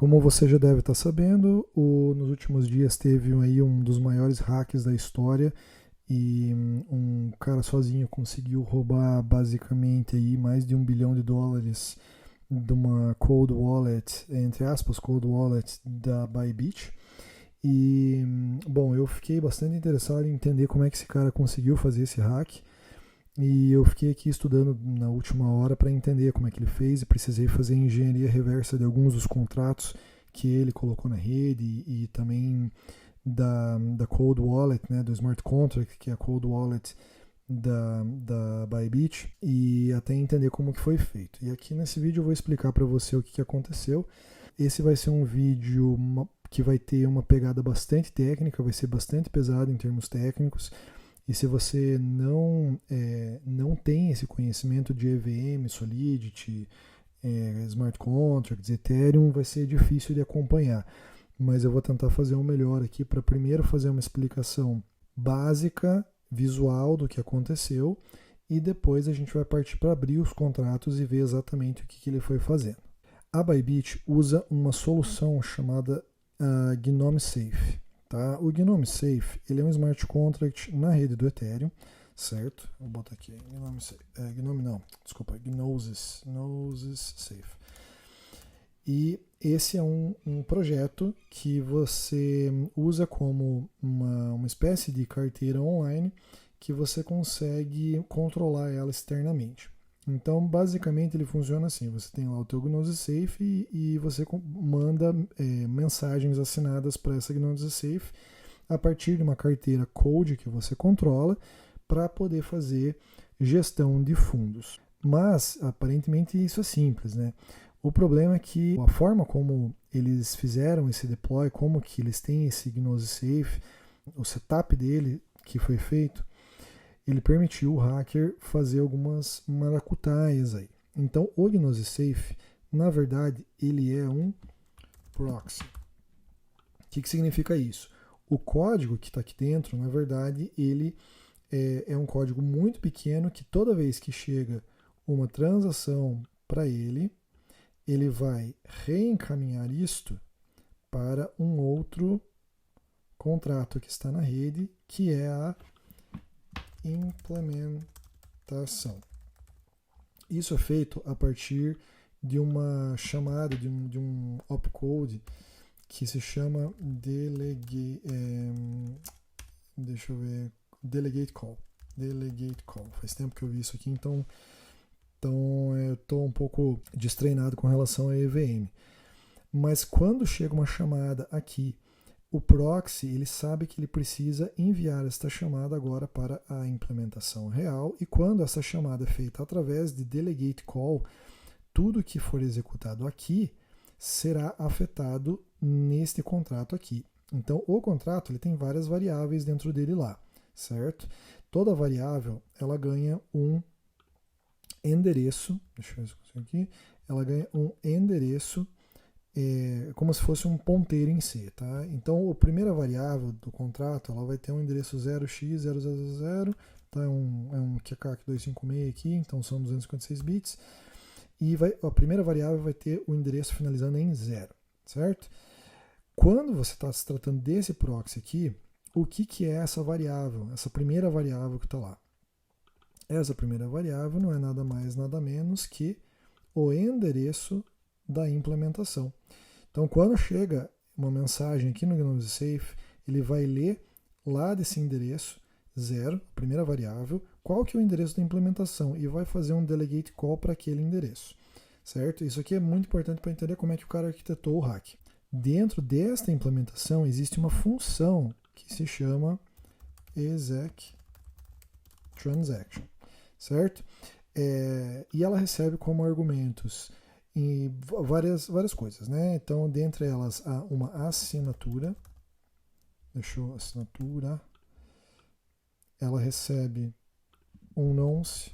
Como você já deve estar sabendo, nos últimos dias teve aí um dos maiores hacks da história e um cara sozinho conseguiu roubar basicamente aí mais de US$ 1 bilhão de uma cold wallet, entre aspas, cold wallet da Bybit. E, bom, eu fiquei bastante interessado em entender como é que esse cara conseguiu fazer esse hack. E eu fiquei aqui estudando na última hora para entender como é que ele fez e precisei fazer engenharia reversa de alguns dos contratos que ele colocou na rede e também da Cold Wallet, né, do Smart Contract, que é a Cold Wallet da Bybit, e até entender como que foi feito. E aqui nesse vídeo eu vou explicar para você o que aconteceu. Esse vai ser um vídeo que vai ter uma pegada bastante técnica, vai ser bastante pesado em termos técnicos. E se você não tem esse conhecimento de EVM, Solidity, Smart Contracts, Ethereum, vai ser difícil de acompanhar. Mas eu vou tentar fazer o melhor aqui para primeiro fazer uma explicação básica, visual do que aconteceu, e depois a gente vai partir para abrir os contratos e ver exatamente o que ele foi fazendo. A Bybit usa uma solução chamada Gnome Safe. Tá? O Gnome Safe ele é um smart contract na rede do Ethereum, certo? Vou botar aqui, Gnome Safe. Gnosis Safe. E esse é um projeto que você usa como uma espécie de carteira online que você consegue controlar ela externamente. Então, basicamente, ele funciona assim: você tem lá o teu Gnosis Safe e você manda mensagens assinadas para essa Gnosis Safe a partir de uma carteira Cold que você controla para poder fazer gestão de fundos. Mas, aparentemente, isso é simples, né? O problema é que a forma como eles fizeram esse deploy, como que eles têm esse Gnosis Safe, o setup dele que foi feito, ele permitiu o hacker fazer algumas maracutaias aí. Então, o Gnosis Safe, na verdade, ele é um proxy. O que significa isso? O código que está aqui dentro, na verdade, ele é um código muito pequeno que toda vez que chega uma transação para ele vai reencaminhar isto para um outro contrato que está na rede, que é a implementação. Isso é feito a partir de uma chamada, de um opcode que se chama Delegate Call. Delegate Call. Faz tempo que eu vi isso aqui, então eu estou um pouco destreinado com relação a EVM. Mas quando chega uma chamada aqui, o proxy ele sabe que ele precisa enviar esta chamada agora para a implementação real, e quando essa chamada é feita através de Delegate Call, tudo que for executado aqui será afetado neste contrato aqui. Então o contrato ele tem várias variáveis dentro dele lá, certo? Toda variável ela ganha um endereço, deixa eu ver se eu consigo aqui, ela ganha um endereço como se fosse um ponteiro em C, tá? Então a primeira variável do contrato ela vai ter um endereço 0x000, tá? É um QCAC 256 aqui, então são 256 bits, e a primeira variável vai ter o endereço finalizando em 0, certo? Quando você está se tratando desse proxy aqui, o que é essa variável, essa primeira variável que está lá? Essa primeira variável não é nada mais, nada menos que o endereço da implementação. Então, quando chega uma mensagem aqui no Gnosis Safe, ele vai ler lá desse endereço 0, primeira variável, qual que é o endereço da implementação e vai fazer um delegate call para aquele endereço, certo? Isso aqui é muito importante para entender como é que o cara arquitetou o hack. Dentro desta implementação existe uma função que se chama exec transaction, certo? E ela recebe como argumentos em várias coisas, né? Então, dentre elas, há uma assinatura. Ela recebe um nonce,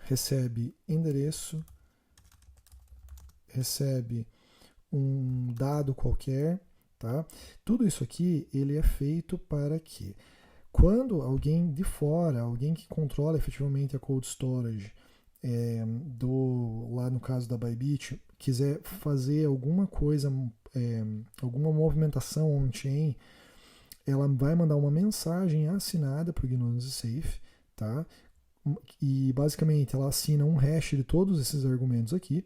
recebe endereço, recebe um dado qualquer, tá? Tudo isso aqui, ele é feito para que quando alguém de fora, alguém que controla efetivamente a cold storage, lá no caso da Bybit, quiser fazer alguma coisa, alguma movimentação on-chain, ela vai mandar uma mensagem assinada para o Gnosis Safe, tá? E basicamente ela assina um hash de todos esses argumentos aqui.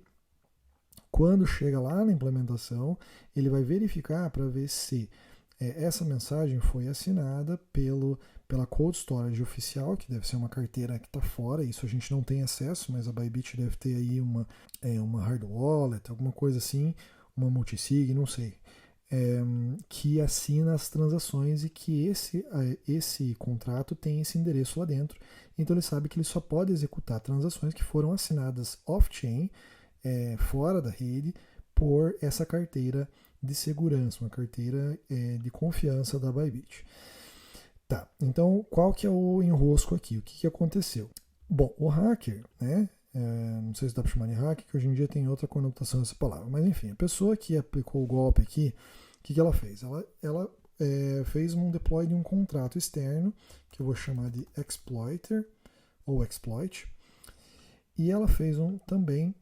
Quando chega lá na implementação, ele vai verificar para ver se essa mensagem foi assinada pela Cold Storage oficial, que deve ser uma carteira que está fora, isso a gente não tem acesso, mas a Bybit deve ter aí uma hard wallet, alguma coisa assim, uma multisig, não sei, que assina as transações e que esse contrato tem esse endereço lá dentro. Então ele sabe que ele só pode executar transações que foram assinadas off-chain, fora da rede, por essa carteira de segurança, uma carteira de confiança da Bybit. Tá, então qual que é o enrosco aqui? O que aconteceu? Bom, o hacker, né? Não sei se dá para chamar de hacker, que hoje em dia tem outra conotação essa palavra, mas enfim, a pessoa que aplicou o golpe aqui, o que ela fez? Ela fez um deploy de um contrato externo, que eu vou chamar de exploiter, ou exploit, e ela fez também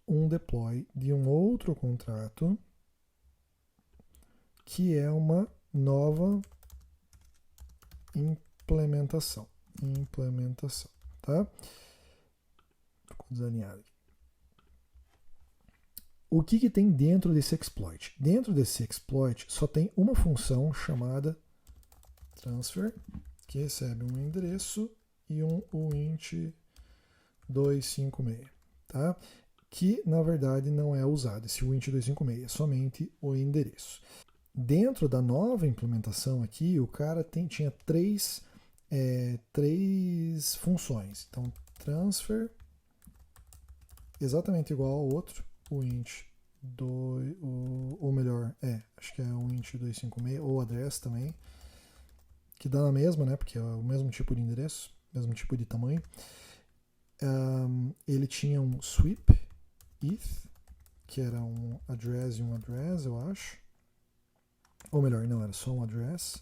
um deploy de um outro contrato que é uma nova implementação, tá? Ficou desalinhado aqui. O que tem dentro desse exploit? Dentro desse exploit só tem uma função chamada transfer, que recebe um endereço e um uint 256, tá? Que na verdade não é usado, esse uint 256 é somente o endereço. Dentro da nova implementação aqui, o cara tinha três funções. Então, transfer, exatamente igual ao outro, uint 2, ou melhor, acho que é o uint 256, ou address também, que dá na mesma, né? Porque é o mesmo tipo de endereço, mesmo tipo de tamanho. Ele tinha um sweep ETH, que era um address e um address, eu acho. Ou melhor, não, era só um address.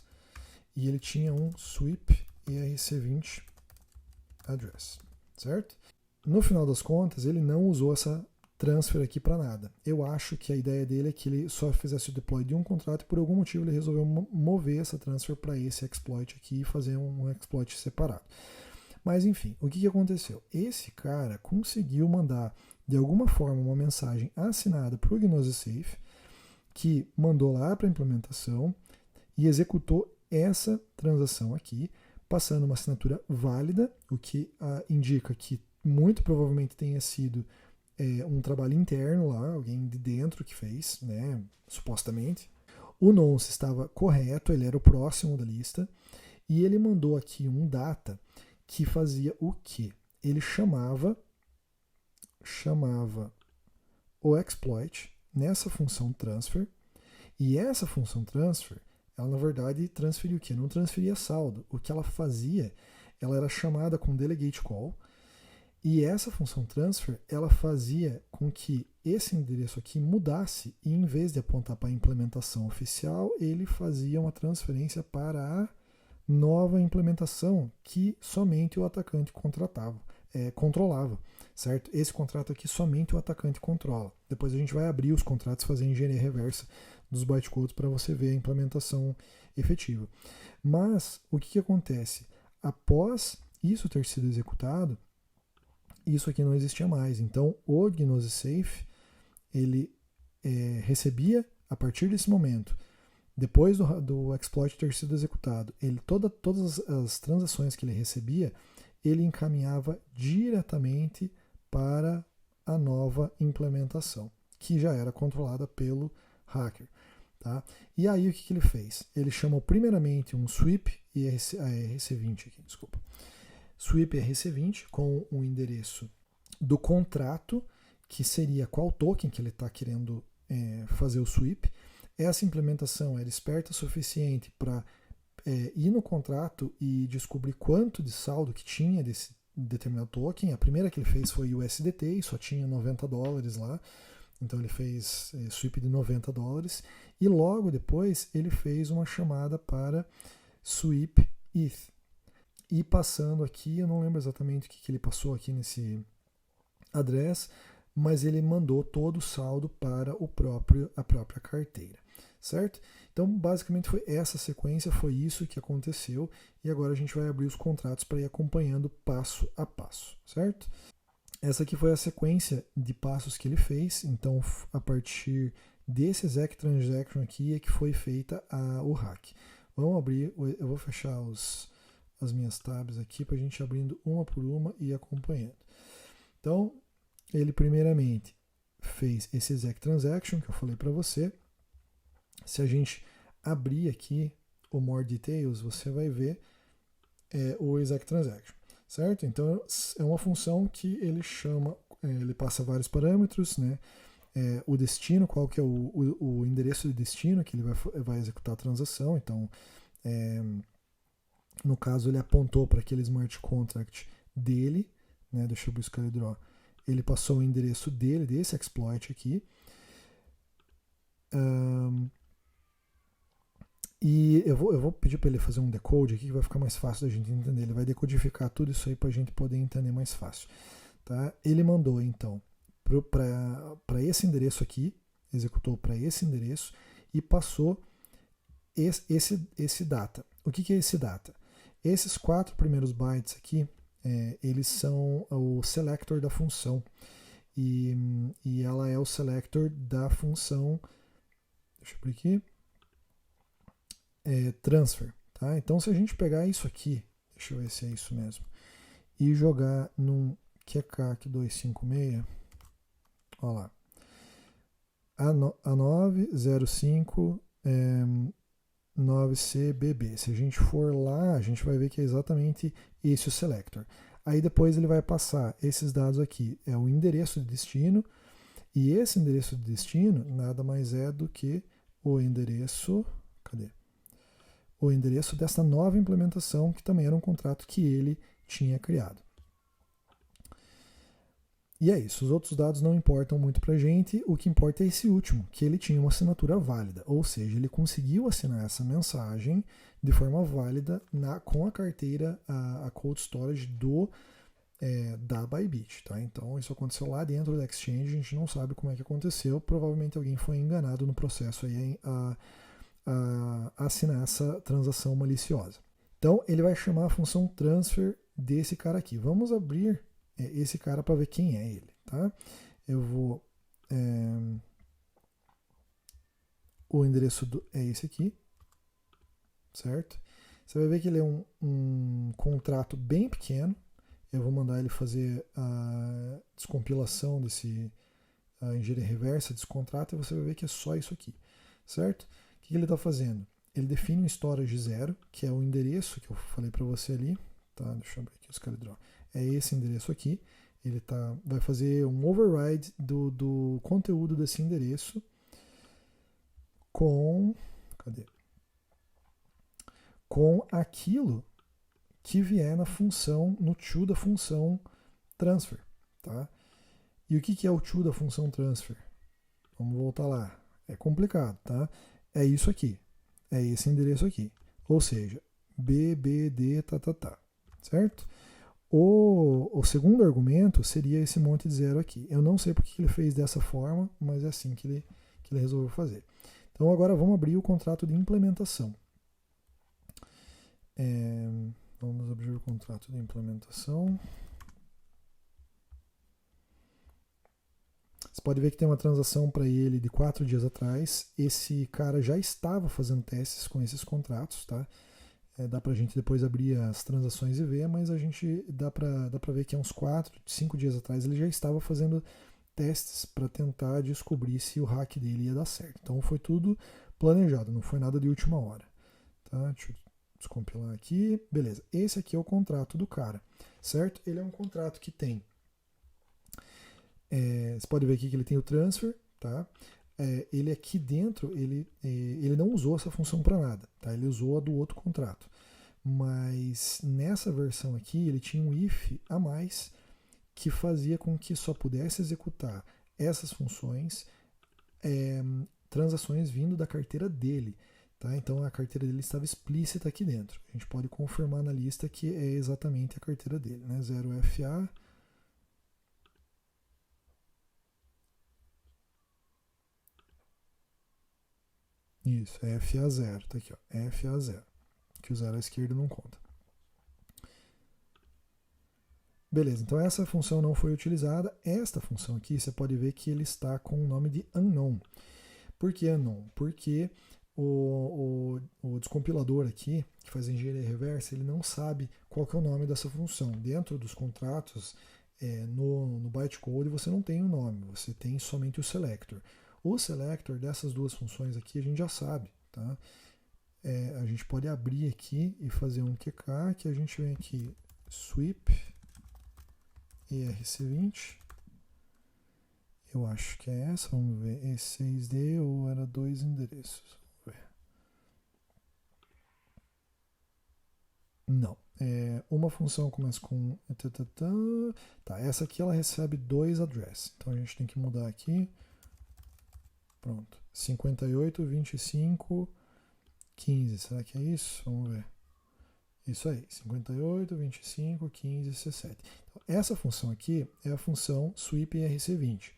E ele tinha um sweep ERC20 address, certo? No final das contas, ele não usou essa transfer aqui para nada. Eu acho que a ideia dele é que ele só fizesse o deploy de um contrato e por algum motivo ele resolveu mover essa transfer para esse exploit aqui e fazer um exploit separado. Mas enfim, o que aconteceu? Esse cara conseguiu mandar de alguma forma uma mensagem assinada para o Gnosis Safe, que mandou lá para a implementação e executou essa transação aqui, passando uma assinatura válida, o que indica que muito provavelmente tenha sido um trabalho interno lá, alguém de dentro que fez, né, supostamente. O nonce estava correto, ele era o próximo da lista, e ele mandou aqui um data que fazia o quê? Ele chamava o exploit nessa função transfer, e essa função transfer, ela na verdade transferia o quê? Não transferia saldo. O que ela fazia, ela era chamada com delegate call, e essa função transfer, ela fazia com que esse endereço aqui mudasse, e em vez de apontar para a implementação oficial, ele fazia uma transferência para a nova implementação que somente o atacante controlava, certo? Esse contrato aqui somente o atacante controla. Depois a gente vai abrir os contratos e fazer engenharia reversa dos bytecodes para você ver a implementação efetiva. Mas o que acontece? Após isso ter sido executado, isso aqui não existia mais. Então o Gnosis Safe ele recebia a partir desse momento, depois do exploit ter sido executado, todas as transações que ele recebia, ele encaminhava diretamente para a nova implementação, que já era controlada pelo hacker. Tá? E aí o que ele fez? Ele chamou primeiramente um sweep ERC20 aqui, desculpa. Sweep ERC20 com o endereço do contrato, que seria qual token que ele está querendo fazer o sweep. Essa implementação era esperta o suficiente para ir no contrato e descobrir quanto de saldo que tinha desse determinado token. A primeira que ele fez foi USDT e só tinha $90 lá. Então ele fez sweep de $90 e logo depois ele fez uma chamada para sweep ETH. E passando aqui, eu não lembro exatamente o que ele passou aqui nesse address, mas ele mandou todo o saldo para a própria carteira, certo? Então, basicamente foi essa sequência, foi isso que aconteceu, e agora a gente vai abrir os contratos para ir acompanhando passo a passo, certo? Essa aqui foi a sequência de passos que ele fez, então a partir desse exec transaction aqui é que foi feita o hack. Vamos abrir, eu vou fechar as minhas tabs aqui para a gente ir abrindo uma por uma e acompanhando. Então, ele primeiramente fez esse exec transaction que eu falei para você. Se a gente abrir aqui o more details, você vai ver o exec transaction, certo? Então é uma função que ele chama, ele passa vários parâmetros, né? O destino, qual que é o endereço de destino que ele vai executar a transação. Então, no caso, ele apontou para aquele smart contract dele, né? Deixa eu buscar o draw. Ele passou o endereço dele, desse exploit aqui. E eu vou pedir para ele fazer um decode aqui que vai ficar mais fácil da gente entender. Ele vai decodificar tudo isso aí para a gente poder entender mais fácil. Tá? Ele mandou então para esse endereço aqui, executou para esse endereço e passou esse data. O que é esse data? Esses 4 primeiros bytes aqui, eles são o selector da função. E ela é o selector da função. Deixa eu abrir aqui. Transfer. Tá? Então, se a gente pegar isso aqui, deixa eu ver se é isso mesmo, e jogar num QCAC 256, olha lá, A905 9CBB. Se a gente for lá, a gente vai ver que é exatamente esse o selector. Aí depois ele vai passar esses dados aqui, é o endereço de destino, e esse endereço de destino nada mais é do que o endereço, cadê? O endereço dessa nova implementação, que também era um contrato que ele tinha criado. E é isso, os outros dados não importam muito para a gente, o que importa é esse último, que ele tinha uma assinatura válida, ou seja, ele conseguiu assinar essa mensagem de forma válida com a carteira, a cold storage da Bybit. Tá? Então isso aconteceu lá dentro da exchange, a gente não sabe como é que aconteceu, provavelmente alguém foi enganado no processo aí a assinar essa transação maliciosa. Então ele vai chamar a função transfer desse cara aqui. Vamos abrir esse cara para ver quem é ele. Tá? Eu vou... o endereço é esse aqui, certo? Você vai ver que ele é um contrato bem pequeno. Eu vou mandar ele fazer a descompilação a engenharia reversa desse contrato e você vai ver que é só isso aqui, certo? O que ele está fazendo? Ele define um storage 0, que é o endereço que eu falei para você ali. Tá? Deixa eu abrir aqui os CaliDraw. É esse endereço aqui. Ele vai fazer um override do conteúdo desse endereço com aquilo que vier na função, no to da função transfer. Tá? E o que é o to da função transfer? Vamos voltar lá. É complicado, tá? É isso aqui. É esse endereço aqui. Ou seja, BBD, certo? O segundo argumento seria esse monte de 0 aqui. Eu não sei porque ele fez dessa forma, mas é assim que ele resolveu fazer. Então agora vamos abrir o contrato de implementação. Vamos abrir o contrato de implementação. Você pode ver que tem uma transação para ele de 4 dias atrás. Esse cara já estava fazendo testes com esses contratos, tá? Dá para a gente depois abrir as transações e ver, mas a gente dá para ver que há uns 4, 5 dias atrás ele já estava fazendo testes para tentar descobrir se o hack dele ia dar certo. Então foi tudo planejado, não foi nada de última hora. Tá? Deixa eu descompilar aqui. Beleza, esse aqui é o contrato do cara, certo? Ele é um contrato que tem... você pode ver aqui que ele tem o transfer, tá? Ele aqui dentro, ele não usou essa função para nada, tá? Ele usou a do outro contrato. Mas nessa versão aqui, ele tinha um if a mais que fazia com que só pudesse executar essas funções, transações vindo da carteira dele. Tá? Então a carteira dele estava explícita aqui dentro. A gente pode confirmar na lista que é exatamente a carteira dele, né? 0FA. Isso, FA0, tá aqui, ó, FA0, que o 0 à esquerda não conta. Beleza, então essa função não foi utilizada. Esta função aqui, você pode ver que ele está com o nome de unknown. Por que unknown? Porque o descompilador aqui, que faz engenharia reversa, ele não sabe qual que é o nome dessa função. Dentro dos contratos, no bytecode, você não tem o nome, você tem somente o selector. O selector dessas duas funções aqui a gente já sabe, tá? A gente pode abrir aqui e fazer um QK, que a gente vem aqui, sweep ERC20. Eu acho que é essa, vamos ver, E6D ou era 2 endereços? Vamos ver. Não, uma função começa com... Tá, essa aqui ela recebe 2 address, então a gente tem que mudar aqui. Pronto, 58, 25, 15, será que é isso? Vamos ver. Isso aí, 58, 25, 15, 17. Então, essa função aqui é a função sweep ERC20.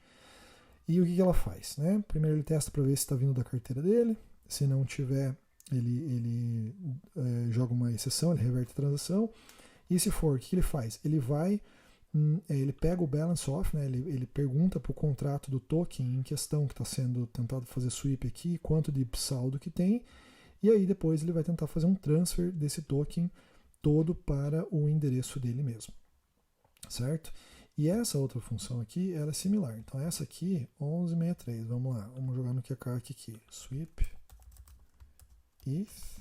E o que ela faz? Né? Primeiro ele testa para ver se está vindo da carteira dele. Se não tiver, ele joga uma exceção, ele reverte a transação. E se for, o que ele faz? Ele pega o balance off, né? Ele pergunta para o contrato do token em questão que está sendo tentado fazer sweep aqui, quanto de saldo que tem. E aí depois ele vai tentar fazer um transfer desse token todo para o endereço dele mesmo. Certo? E essa outra função aqui, ela é similar. Então essa aqui, 1163, vamos lá, vamos jogar no QK aqui, sweep if,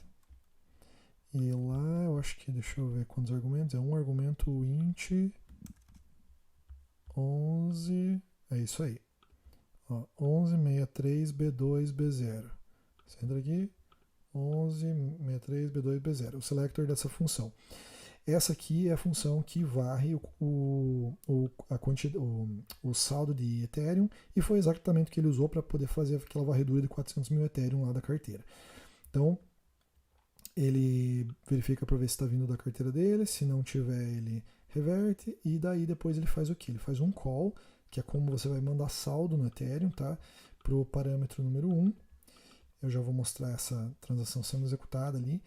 e lá eu acho que, deixa eu ver quantos argumentos, é um argumento int 11, é isso aí, ó, 1163b2b0, você entra aqui, 1163b2b0, o selector dessa função. Essa aqui é a função que varre o saldo de Ethereum, e foi exatamente o que ele usou para poder fazer aquela varredura de 400 mil Ethereum lá da carteira. Então, ele verifica para ver se está vindo da carteira dele, se não tiver ele reverte, e daí depois ele faz o que? Ele faz um call, que é como você vai mandar saldo no Ethereum, tá? Para o parâmetro número 1. Eu já vou mostrar essa transação sendo executada ali.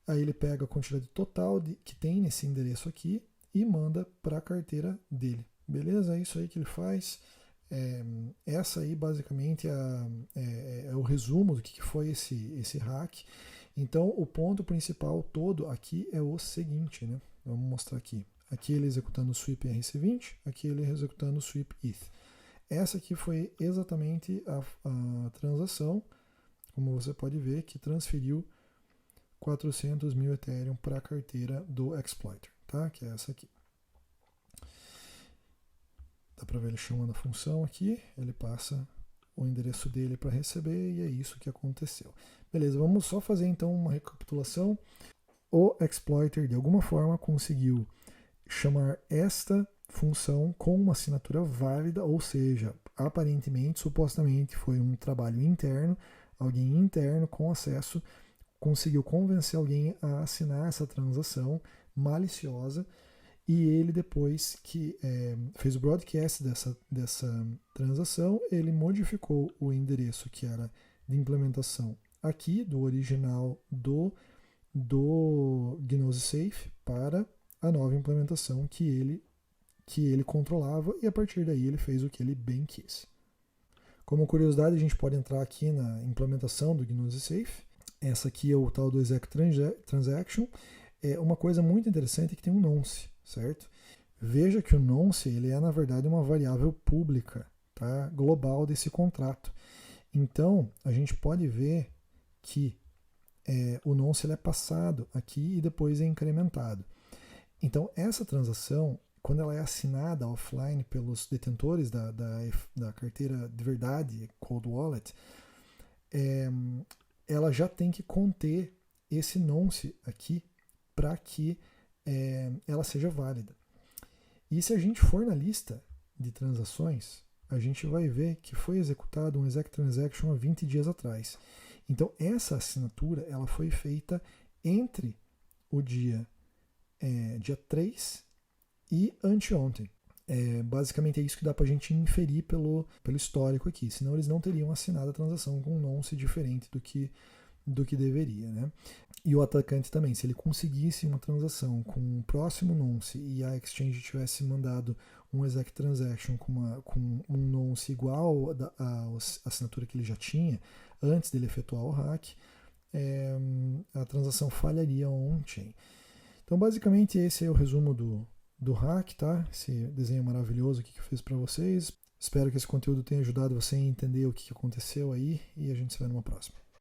Aí ele pega a quantidade total que tem nesse endereço aqui e manda para a carteira dele. Beleza? É isso aí que ele faz. Essa aí basicamente é o resumo do que foi esse hack. Então o ponto principal todo aqui é o seguinte, né? Vamos mostrar aqui. Aqui ele executando o sweep ERC20, aqui ele executando o sweep ETH. Essa aqui foi exatamente a transação, como você pode ver, que transferiu 400 mil Ethereum para a carteira do exploiter, tá? Que é essa aqui. Dá para ver ele chamando a função aqui, ele passa o endereço dele para receber e é isso que aconteceu. Beleza, vamos só fazer então uma recapitulação. O exploiter de alguma forma conseguiu chamar esta função com uma assinatura válida, ou seja, aparentemente, supostamente foi um trabalho interno, alguém interno com acesso conseguiu convencer alguém a assinar essa transação maliciosa, e ele depois que fez o broadcast dessa transação, ele modificou o endereço que era de implementação aqui, do original do Gnose Safe, para a nova implementação que ele controlava, e a partir daí ele fez o que ele bem quis. Como curiosidade, a gente pode entrar aqui na implementação do Gnose Safe. Essa aqui é o tal do exec transaction. É uma coisa muito interessante que tem um nonce, certo? Veja que o nonce ele é na verdade uma variável pública, tá? Global desse contrato. Então a gente pode ver que o nonce ele é passado aqui e depois é incrementado. Então essa transação, quando ela é assinada offline pelos detentores da carteira de verdade, Cold Wallet, ela já tem que conter esse nonce aqui para que ela seja válida. E se a gente for na lista de transações, a gente vai ver que foi executado um exec transaction há 20 dias atrás. Então essa assinatura ela foi feita entre o dia 3 e anteontem. Basicamente é isso que dá para a gente inferir pelo histórico aqui, senão eles não teriam assinado a transação com um nonce diferente do que deveria, né? E o atacante também, se ele conseguisse uma transação com o próximo nonce e a exchange tivesse mandado um exec transaction com um nonce igual à assinatura que ele já tinha antes dele efetuar o hack, a transação falharia on-chain. Então, basicamente, esse é o resumo do hack, tá? Esse desenho maravilhoso aqui que eu fiz para vocês. Espero que esse conteúdo tenha ajudado você a entender o que aconteceu aí e a gente se vê numa próxima.